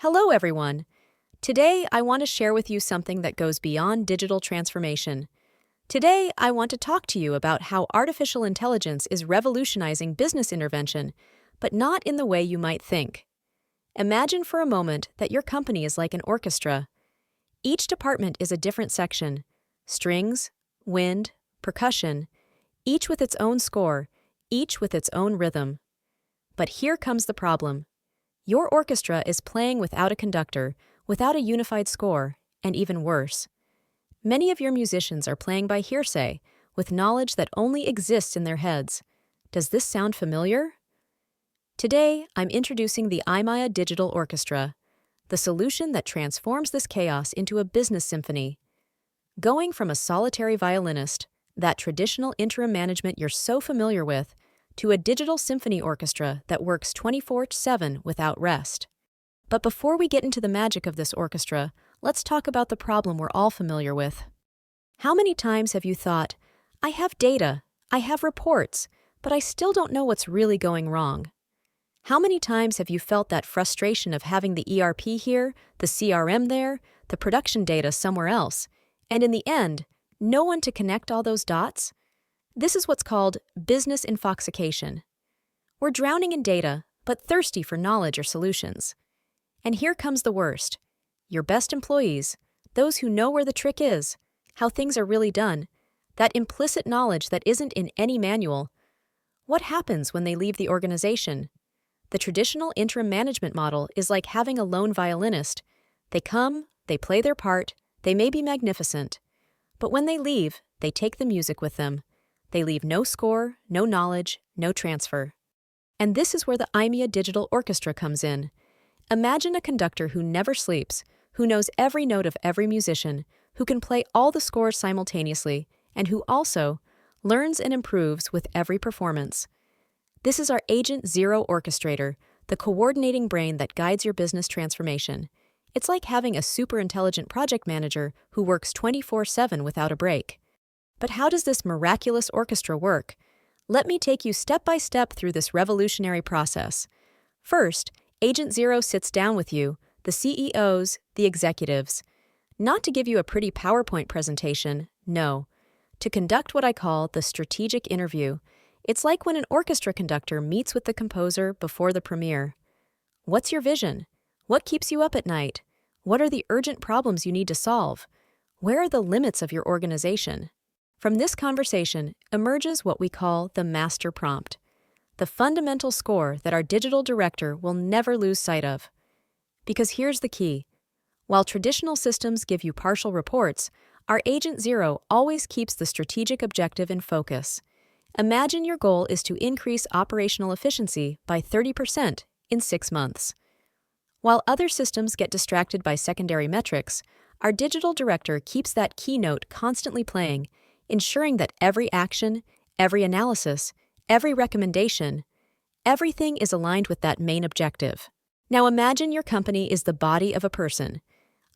Hello, everyone. Today, I want to share with you something that goes beyond digital transformation. Today, I want to talk to you about how artificial intelligence is revolutionizing business intervention, but not in the way you might think. Imagine for a moment that your company is like an orchestra. Each department is a different section: strings, wind, percussion, each with its own score, each with its own rhythm. But here comes the problem. Your orchestra is playing without a conductor, without a unified score, and even worse. Many of your musicians are playing by hearsay, with knowledge that only exists in their heads. Does this sound familiar? Today, I'm introducing the IMIA Digital Orchestra, the solution that transforms this chaos into a business symphony. Going from a solitary violinist, that traditional interim management you're so familiar with, to a digital symphony orchestra that works 24/7 without rest. But before we get into the magic of this orchestra, let's talk about the problem we're all familiar with. How many times have you thought, I have data, I have reports, but I still don't know what's really going wrong? How many times have you felt that frustration of having the ERP here, the CRM there, the production data somewhere else, and in the end, no one to connect all those dots? This is what's called business infoxication. We're drowning in data, but thirsty for knowledge or solutions. And here comes the worst. Your best employees, those who know where the trick is, how things are really done, that implicit knowledge that isn't in any manual. What happens when they leave the organization? The traditional interim management model is like having a lone violinist. They come, they play their part, they may be magnificent. But when they leave, they take the music with them. They leave no score, no knowledge, no transfer. And this is where the IMIA Digital Orchestra comes in. Imagine a conductor who never sleeps, who knows every note of every musician, who can play all the scores simultaneously, and who also learns and improves with every performance. This is our Agent Zero Orchestrator, the coordinating brain that guides your business transformation. It's like having a super intelligent project manager who works 24/7 without a break. But how does this miraculous orchestra work? Let me take you step by step through this revolutionary process. First, Agent Zero sits down with you, the CEOs, the executives. Not to give you a pretty PowerPoint presentation, no. To conduct what I call the strategic interview. It's like when an orchestra conductor meets with the composer before the premiere. What's your vision? What keeps you up at night? What are the urgent problems you need to solve? Where are the limits of your organization? From this conversation emerges what we call the master prompt, the fundamental score that our digital director will never lose sight of. Because here's the key. While traditional systems give you partial reports, our Agent Zero always keeps the strategic objective in focus. Imagine your goal is to increase operational efficiency by 30% in 6 months. While other systems get distracted by secondary metrics, our digital director keeps that keynote constantly playing, ensuring that every action, every analysis, every recommendation, everything is aligned with that main objective. Now imagine your company is the body of a person.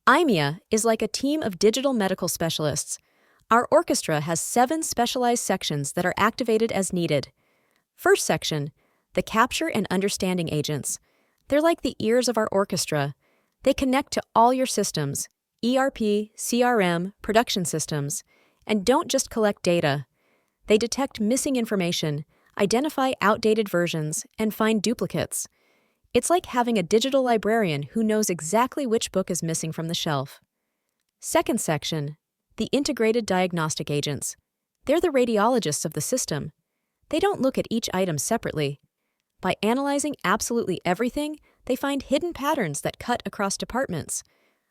IMIA is like a team of digital medical specialists. Our orchestra has 7 specialized sections that are activated as needed. First section, the capture and understanding agents. They're like the ears of our orchestra. They connect to all your systems, ERP, CRM, production systems, and don't just collect data. They detect missing information, identify outdated versions, and find duplicates. It's like having a digital librarian who knows exactly which book is missing from the shelf. Second section, the integrated diagnostic agents. They're the radiologists of the system. They don't look at each item separately. By analyzing absolutely everything, they find hidden patterns that cut across departments.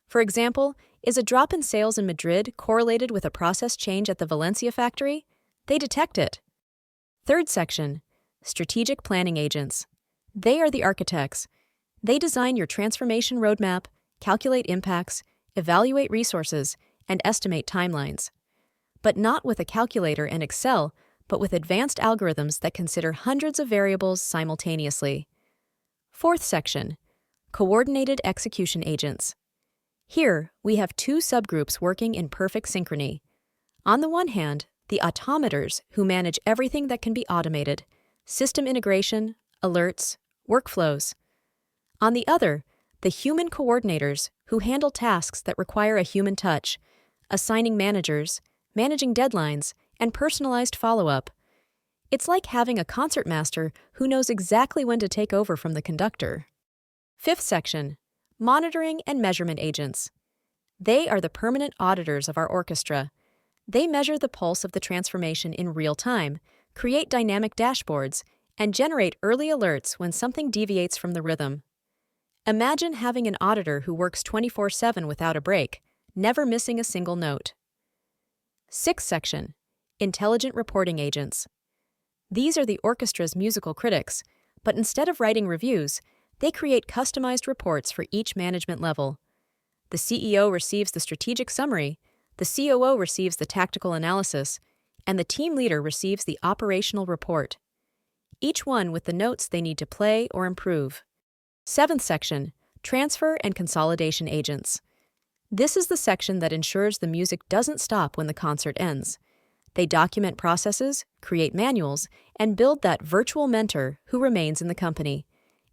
For example, is a drop in sales in Madrid correlated with a process change at the Valencia factory? They detect it. Third section, strategic planning agents. They are the architects. They design your transformation roadmap, calculate impacts, evaluate resources, and estimate timelines. But not with a calculator and Excel, but with advanced algorithms that consider hundreds of variables simultaneously. Fourth section, coordinated execution agents. Here, we have 2 subgroups working in perfect synchrony. On the one hand, the automators who manage everything that can be automated, system integration, alerts, workflows. On the other, The human coordinators, who handle tasks that require a human touch, assigning managers, managing deadlines, and personalized follow-up. It's like having a concertmaster who knows exactly when to take over from the conductor. Fifth section, monitoring and measurement agents. They are the permanent auditors of our orchestra. They measure the pulse of the transformation in real time, create dynamic dashboards, and generate early alerts when something deviates from the rhythm. Imagine having an auditor who works 24/7 without a break, never missing a single note. Sixth section, intelligent reporting agents. These are the orchestra's musical critics, but instead of writing reviews, they create customized reports for each management level. The CEO receives the strategic summary, the COO receives the tactical analysis, and the team leader receives the operational report, each one with the notes they need to play or improve. Seventh section, transfer and consolidation agents. This is the section that ensures the music doesn't stop when the concert ends. They document processes, create manuals, and build that virtual mentor who remains in the company.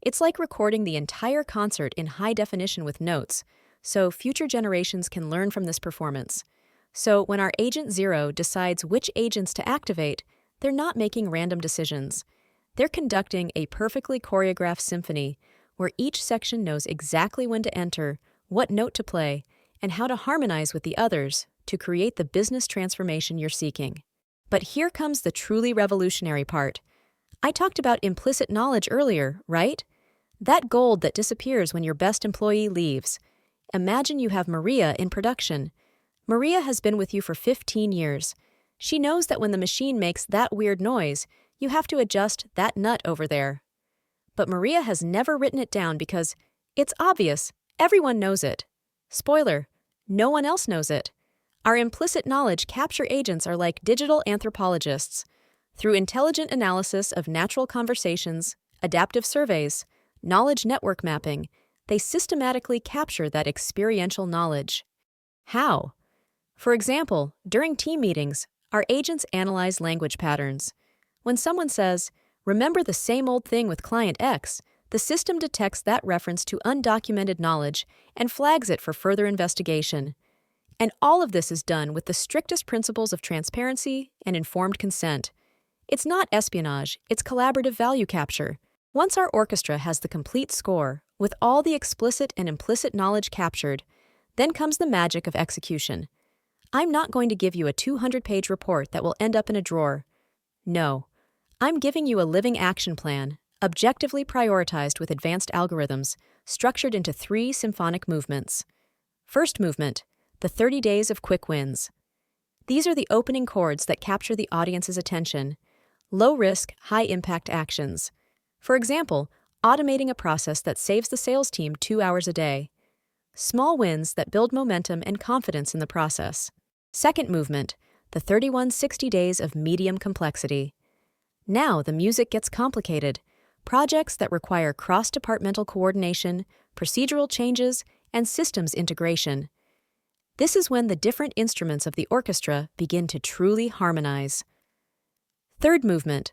It's like recording the entire concert in high definition with notes, so future generations can learn from this performance. So when our Agent Zero decides which agents to activate, they're not making random decisions. They're conducting a perfectly choreographed symphony where each section knows exactly when to enter, what note to play, and how to harmonize with the others to create the business transformation you're seeking. But here comes the truly revolutionary part. I talked about implicit knowledge earlier, right? That gold that disappears when your best employee leaves. Imagine you have Maria in production. Maria has been with you for 15 years. She knows that when the machine makes that weird noise, you have to adjust that nut over there. But Maria has never written it down because it's obvious, everyone knows it. Spoiler, no one else knows it. Our implicit knowledge capture agents are like digital anthropologists. Through intelligent analysis of natural conversations, adaptive surveys, knowledge network mapping, they systematically capture that experiential knowledge. How? For example, during team meetings, our agents analyze language patterns. When someone says, "Remember the same old thing with client X," the system detects that reference to undocumented knowledge and flags it for further investigation. And all of this is done with the strictest principles of transparency and informed consent. It's not espionage, it's collaborative value capture. Once our orchestra has the complete score, with all the explicit and implicit knowledge captured, then comes the magic of execution. I'm not going to give you a 200-page report that will end up in a drawer. No, I'm giving you a living action plan, objectively prioritized with advanced algorithms, structured into 3 symphonic movements. First movement, the 30 days of quick wins. These are the opening chords that capture the audience's attention. Low-risk, high-impact actions. For example, automating a process that saves the sales team 2 hours a day. Small wins that build momentum and confidence in the process. Second movement, the 3160 days of medium complexity. Now the music gets complicated. Projects that require cross-departmental coordination, procedural changes, and systems integration. This is when the different instruments of the orchestra begin to truly harmonize. Third movement,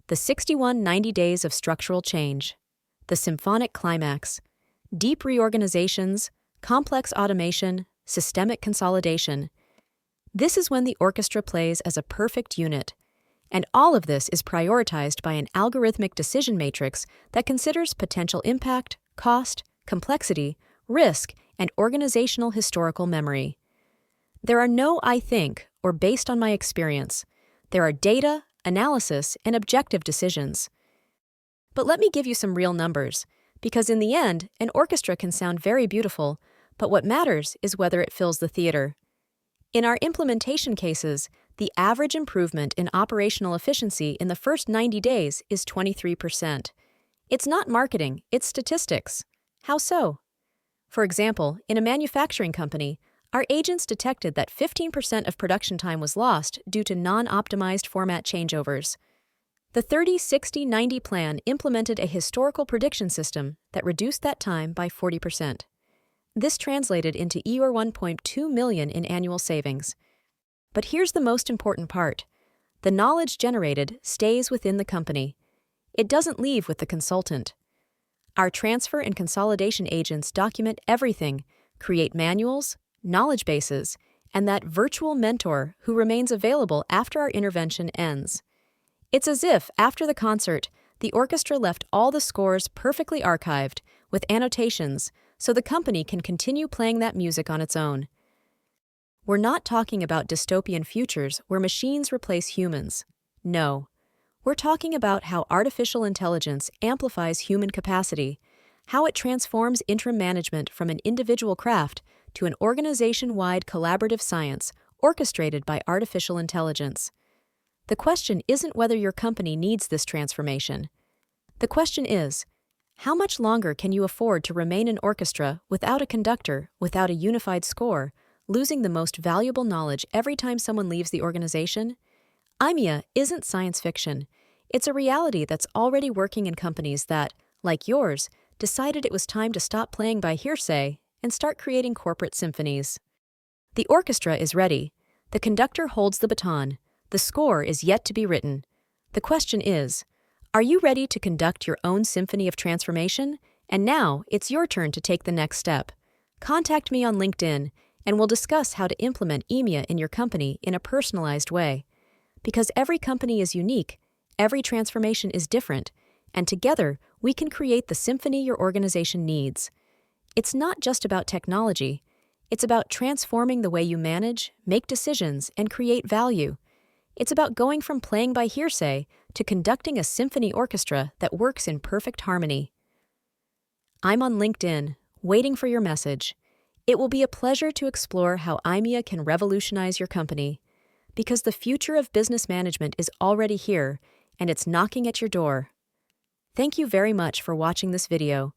the 6190 days of structural change. The symphonic climax. Deep reorganizations, complex automation, systemic consolidation. This is when the orchestra plays as a perfect unit. And all of this is prioritized by an algorithmic decision matrix that considers potential impact, cost, complexity, risk, and organizational historical memory. There are no "I think" or "based on my experience." There are data, analysis, and objective decisions. But let me give you some real numbers, because in the end, an orchestra can sound very beautiful, but what matters is whether it fills the theater. In our implementation cases, the average improvement in operational efficiency in the first 90 days is 23%. It's not marketing, it's statistics. How so? For example, in a manufacturing company, our agents detected that 15% of production time was lost due to non-optimized format changeovers. The 30-60-90 plan implemented a historical prediction system that reduced that time by 40%. This translated into $1.2 million in annual savings. But here's the most important part. The knowledge generated stays within the company. It doesn't leave with the consultant. Our transfer and consolidation agents document everything, create manuals, knowledge bases, and that virtual mentor who remains available after our intervention ends. It's as if, after the concert, the orchestra left all the scores perfectly archived, with annotations, so the company can continue playing that music on its own. We're not talking about dystopian futures where machines replace humans. No. We're talking about how artificial intelligence amplifies human capacity, how it transforms interim management from an individual craft to an organization-wide collaborative science orchestrated by artificial intelligence. The question isn't whether your company needs this transformation. The question is, how much longer can you afford to remain an orchestra without a conductor, without a unified score, losing the most valuable knowledge every time someone leaves the organization? IMIA isn't science fiction. It's a reality that's already working in companies that, like yours, decided it was time to stop playing by hearsay and start creating corporate symphonies. The orchestra is ready. The conductor holds the baton. The score is yet to be written. The question is, are you ready to conduct your own symphony of transformation? And now it's your turn to take the next step. Contact me on LinkedIn, and we'll discuss how to implement IMIA in your company in a personalized way. Because every company is unique, every transformation is different, and together we can create the symphony your organization needs. It's not just about technology. It's about transforming the way you manage, make decisions, and create value. It's about going from playing by hearsay to conducting a symphony orchestra that works in perfect harmony. I'm on LinkedIn, waiting for your message. It will be a pleasure to explore how IMIA can revolutionize your company, because the future of business management is already here, and it's knocking at your door. Thank you very much for watching this video.